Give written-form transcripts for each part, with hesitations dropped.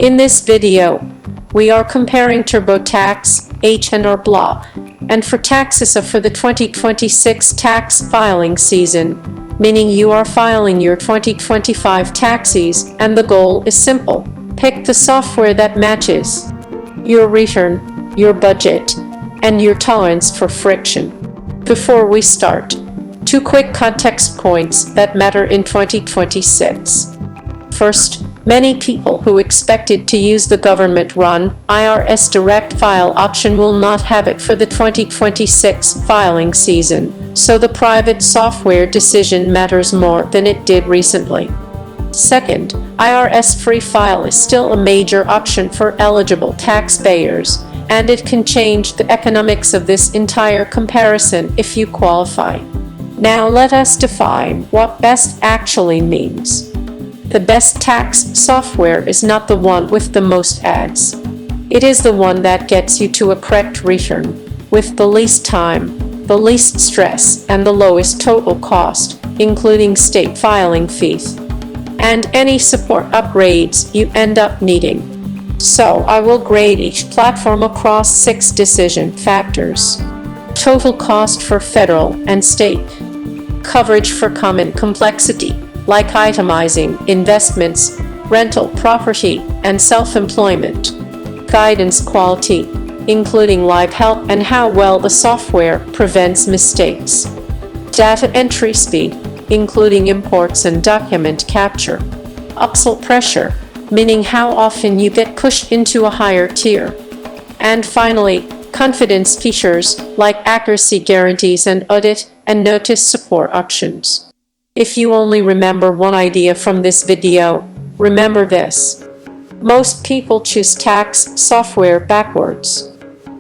In this video, we are comparing TurboTax, H&R Block, and FreeTaxUSA for the 2026 tax filing season, meaning you are filing your 2025 taxes, and the goal is simple. Pick the software that matches your return, your budget, and your tolerance for friction. Before we start, 2 quick context points that matter in 2026. First, many people who expected to use the government-run IRS direct file option will not have it for the 2026 filing season, so the private software decision matters more than it did recently. Second, IRS free file is still a major option for eligible taxpayers, and it can change the economics of this entire comparison if you qualify. Now let us define what best actually means. The best tax software is not the one with the most ads. It is the one that gets you to a correct return, with the least time, the least stress, and the lowest total cost, including state filing fees, and any support upgrades you end up needing. So I will grade each platform across 6 decision factors. Total cost for federal and state. Coverage for common complexity, like itemizing, investments, rental property, and self-employment. Guidance quality, including live help and how well the software prevents mistakes. Data entry speed, including imports and document capture. Upsell pressure, meaning how often you get pushed into a higher tier. And finally, confidence features like accuracy guarantees and audit and notice support options. If you only remember one idea from this video, remember this. Most people choose tax software backwards.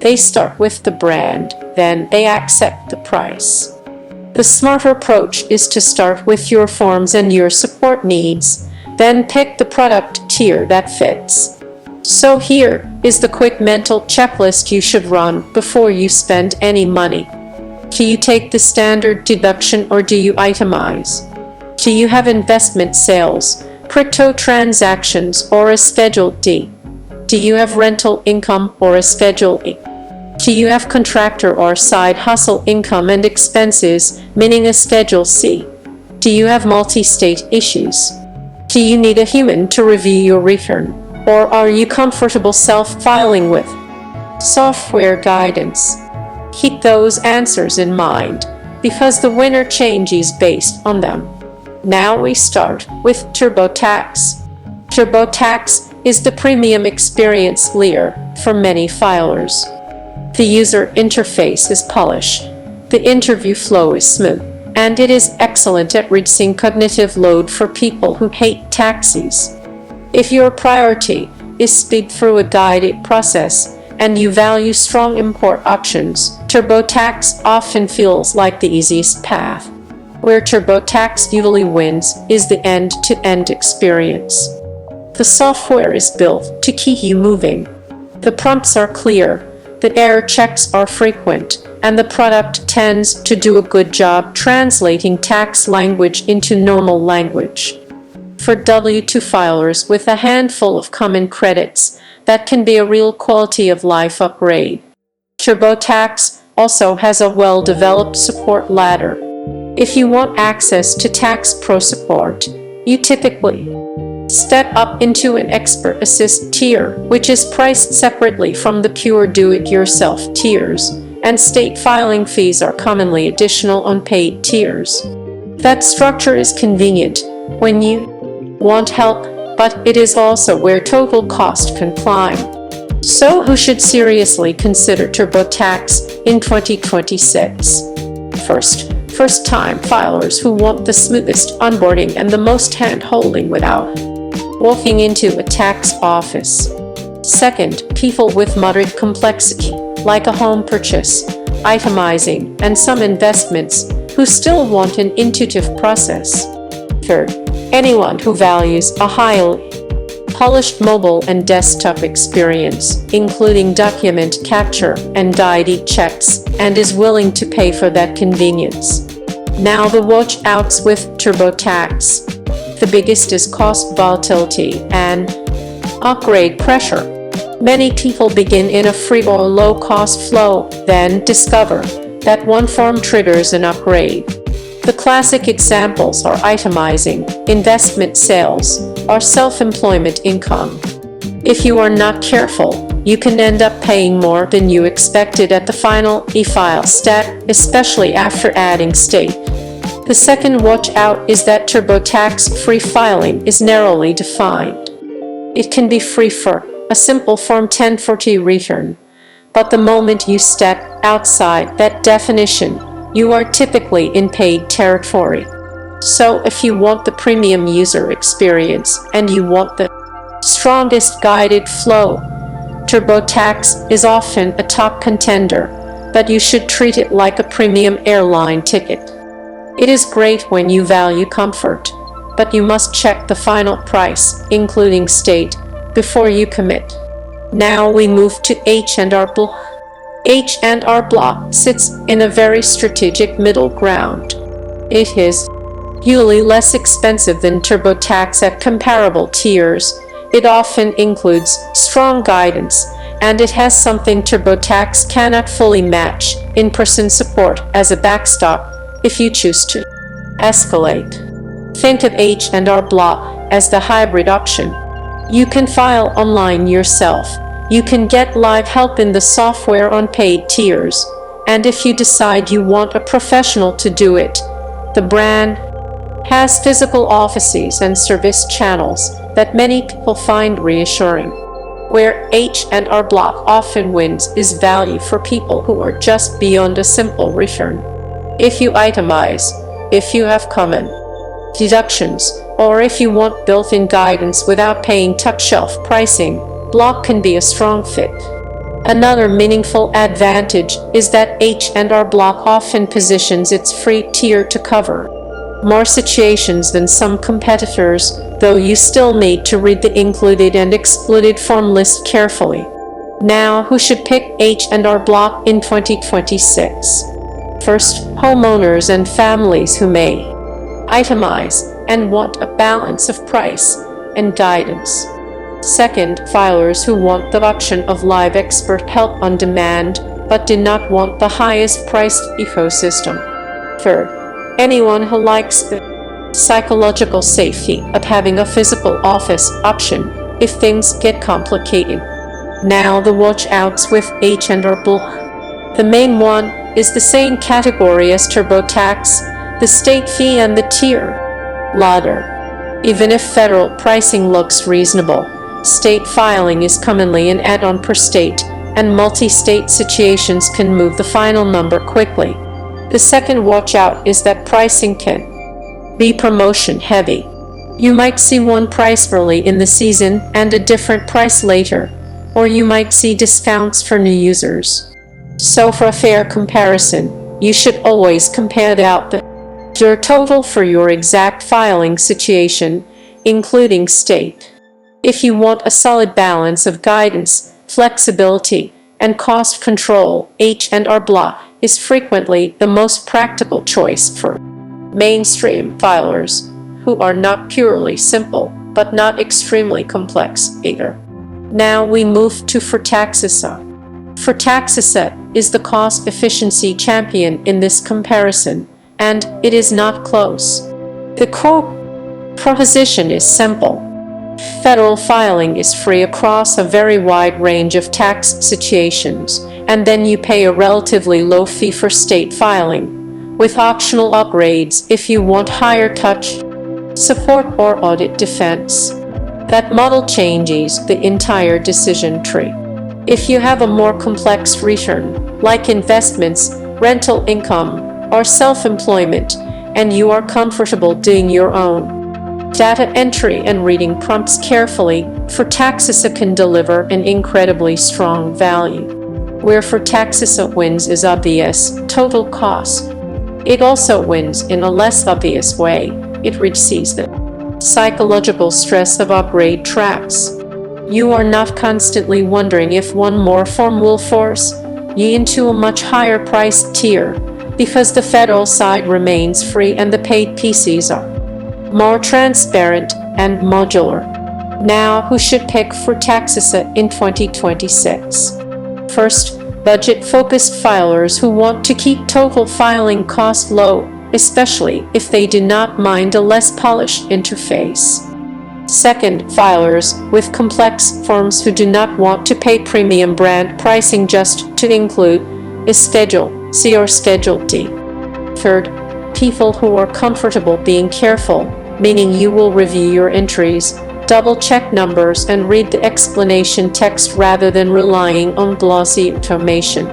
They start with the brand, then they accept the price. The smarter approach is to start with your forms and your support needs, then pick the product tier that fits. So here is the quick mental checklist you should run before you spend any money. Do you take the standard deduction or do you itemize? Do you have investment sales, crypto transactions, or a Schedule D? Do you have rental income or a Schedule E? Do you have contractor or side hustle income and expenses, meaning a Schedule C? Do you have multi-state issues? Do you need a human to review your return? Or are you comfortable self-filing with software guidance? Keep those answers in mind, because the winner changes based on them. Now we start with TurboTax. TurboTax is the premium experience layer for many filers. The user interface is polished, the interview flow is smooth, and it is excellent at reducing cognitive load for people who hate taxes. If your priority is speed through a guided process and you value strong import options, TurboTax often feels like the easiest path. Where TurboTax usually wins is the end-to-end experience. The software is built to keep you moving. The prompts are clear, the error checks are frequent, and the product tends to do a good job translating tax language into normal language. For W-2 filers with a handful of common credits, that can be a real quality of life upgrade. TurboTax also has a well-developed support ladder. If you want access to Tax Pro support, you typically step up into an Expert Assist tier, which is priced separately from the pure do-it-yourself tiers, and state filing fees are commonly additional on paid tiers. That structure is convenient when you want help, but it is also where total cost can climb. So who should seriously consider TurboTax in 2026? First-time filers who want the smoothest onboarding and the most hand-holding without walking into a tax office. Second, people with moderate complexity, like a home purchase, itemizing, and some investments, who still want an intuitive process. Third, anyone who values a highly polished mobile and desktop experience, including document capture and ID checks, and is willing to pay for that convenience. Now the watch-outs with TurboTax. The biggest is cost volatility and Upgrade pressure. Many people begin in a free or low-cost flow, then discover that one form triggers an upgrade. The classic examples are itemizing, investment sales, or self-employment income. If you are not careful, you can end up paying more than you expected at the final e-file step, especially after adding state. The second watch out is that TurboTax free filing is narrowly defined. It can be free for a simple Form 1040 return, but the moment you step outside that definition, you are typically in paid territory. So if you want the premium user experience and you want the strongest guided flow, TurboTax is often a top contender, but you should treat it like a premium airline ticket. It is great when you value comfort, but you must check the final price, including state, before you commit. Now we move to H&R Block. H&R Block sits in a very strategic middle ground. It is usually less expensive than TurboTax at comparable tiers. It often includes strong guidance, and it has something TurboTax cannot fully match, in-person support as a backstop if you choose to escalate. Think of H&R Block as the hybrid option. You can file online yourself. You can get live help in the software on paid tiers. And if you decide you want a professional to do it, the brand has physical offices and service channels that many people find reassuring. Where H&R Block often wins is value for people who are just beyond a simple return. If you itemize, if you have common deductions, or if you want built-in guidance without paying top-shelf pricing, Block can be a strong fit. Another meaningful advantage is that H&R Block often positions its free tier to cover more situations than some competitors, though you still need to read the included and excluded form list carefully. Now, who should pick H&R Block in 2026? First, homeowners and families who may itemize and want a balance of price and guidance. Second, filers who want the option of live expert help on demand but do not want the highest priced ecosystem. Third, anyone who likes the psychological safety of having a physical office option if things get complicated. Now the watch outs with H&R Block. The main one is the same category as TurboTax, the state fee and the tier ladder. Even if federal pricing looks reasonable, state filing is commonly an add-on per state, and multi-state situations can move the final number quickly. The second watch-out is that pricing can be promotion-heavy. You might see one price early in the season and a different price later, or you might see discounts for new users. So for a fair comparison, you should always compare your total for your exact filing situation, including state. If you want a solid balance of guidance, flexibility, and cost control, H&R Block is frequently the most practical choice for mainstream filers who are not purely simple, but not extremely complex either. Now we move to FreeTaxUSA. FreeTaxUSA is the cost efficiency champion in this comparison, and it is not close. The core proposition is simple. Federal filing is free across a very wide range of tax situations, and then you pay a relatively low fee for state filing, with optional upgrades if you want higher touch support or audit defense. That model changes the entire decision tree. If you have a more complex return, like investments, rental income, or self-employment, and you are comfortable doing your own data entry and reading prompts carefully, FreeTaxUSA can deliver an incredibly strong value. Where FreeTaxUSA wins is obvious: total cost. It also wins in a less obvious way. It reduces the psychological stress of upgrade traps. You are not constantly wondering if one more form will force you into a much higher priced tier, because the federal side remains free and the paid PCs are more transparent and modular. Now, who should pick FreeTaxUSA in 2026? First, budget-focused filers who want to keep total filing costs low, especially if they do not mind a less polished interface. Second, filers with complex forms who do not want to pay premium brand pricing just to include a Schedule C or Schedule D. Third, people who are comfortable being careful, meaning you will review your entries, double-check numbers, and read the explanation text rather than relying on glossy information.